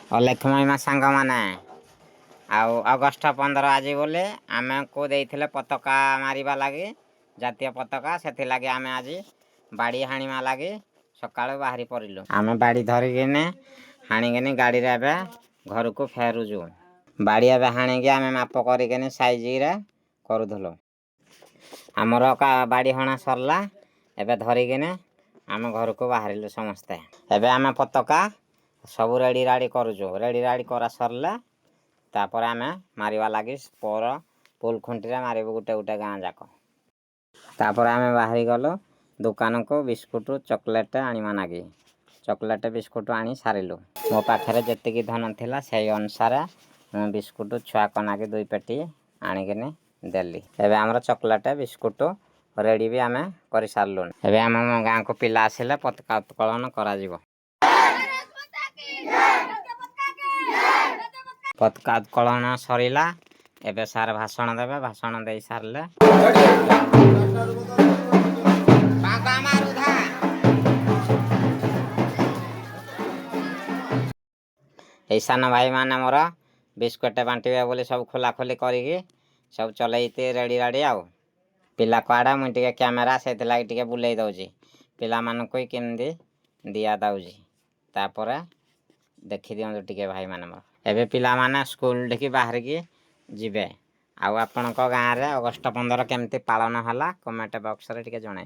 ଅଲେଖମହିମା ସାଙ୍ଗମାନେ ଆଉ ଅଗଷ୍ଟ 15 ଆଜି ବୋଲି ଆମକୁ ଦେଇଥିଲେ ପତାକା ମାରିବା ଲାଗି ଜାତୀୟ ପତାକା ସେଥିଲାଗି ଆମେ ଆଜି ବାଡ଼ି ହାଣିବା ଲାଗି ସକାଳୁ ବାହାରି ପଡ଼ିଲୁ। ଆମେ ବାଡ଼ି ଧରିକିନି ହାଣିକିନି ଗାଡ଼ିରେ ଏବେ ଘରକୁ ଫେରୁଛୁ। ବାଡ଼ି ଏବେ ହାଣିକି ଆମେ ମାପ କରିକିନି ସାଇଜରେ କରୁଥିଲୁ। ଆମର ବାଡ଼ି ହଣା ସରିଲା ଏବେ ଧରିକିନି ଆମେ ଘରକୁ ବାହାରିଲୁ ସମସ୍ତେ। ଏବେ ଆମେ ପତାକା ସବୁ ରେଡ଼ି ରାଡ଼ି କରୁଛୁ। ରେଡ଼ି ରାଡ଼ି କରା ସରିଲେ ତାପରେ ଆମେ ମାରିବା ଲାଗି ପୋଲ ଖୁଣ୍ଟିରେ ମାରିବୁ ଗୋଟେ ଗୋଟେ ଗାଁ ଯାକ। ତାପରେ ଆମେ ବାହାରି ଗଲୁ ଦୋକାନକୁ ବିସ୍କୁଟ ଚକୋଲେଟ ଆଣିବା ଲାଗି। ଚକୋଲେଟ ବିସ୍କୁଟ ଆଣି ସାରିଲୁ। ମୋ ପାଖରେ ଯେତିକି ଧନ ଥିଲା ସେଇ ଅନୁସାରେ ମୁଁ ବିସ୍କୁଟ ଛୁଆଙ୍କ ଲାଗି 2 ପେଟି ଆଣିକିନି ଦେଲି। ଏବେ ଆମର ଚକୋଲେଟ ବିସ୍କୁଟ ରେଡ଼ି ବି ଆମେ କରିସାରିଲୁଣି। ଏବେ ଆମ ଗାଁକୁ ପିଲା ଆସିଲେ ପତାକା ଉତ୍ତୋଳନ କରାଯିବ। ପତାକା ଉତ୍ତୋଳନ ସରିଲା। ଏବେ ସାର୍ ଭାଷଣ ଦେବେ। ଭାଷଣ ଦେଇ ସାରିଲେ এই ସାନ ଭାଇମାନେ ମୋର ବିସ୍କୁଟ ବାଣ୍ଟିବେ ବୋଲି ସବୁ ଖୋଲାଖୋଲି କରିକି ସବୁ ଚଲେଇତେ ରେଡ଼ି ରାଡ଼ି। ଆଉ ପିଲା କୁଆଡ଼େ ମୁଁ ଟିକେ କ୍ୟାମେରା ସେଥିଲାଗି ଟିକେ ବୁଲେଇ ଦେଉଛି। ପିଲାମାନଙ୍କୁ କେମିତି ଦିଆ ଦେଉଛି ତାପରେ ଦେଖିଦିଅନ୍ତୁ ଟିକେ ଭାଇମାନେ ମୋର। ଏବେ ପିଲାମାନେ ସ୍କୁଲ ଠିକି ବାହାରିକି ଯିବେ। ଆଉ ଆପଣଙ୍କ ଗାଁରେ ଅଗଷ୍ଟ 15 କେମିତି ପାଳନ ହେଲା କମେଣ୍ଟ ବକ୍ସରେ ଟିକେ ଜଣାଇବେ।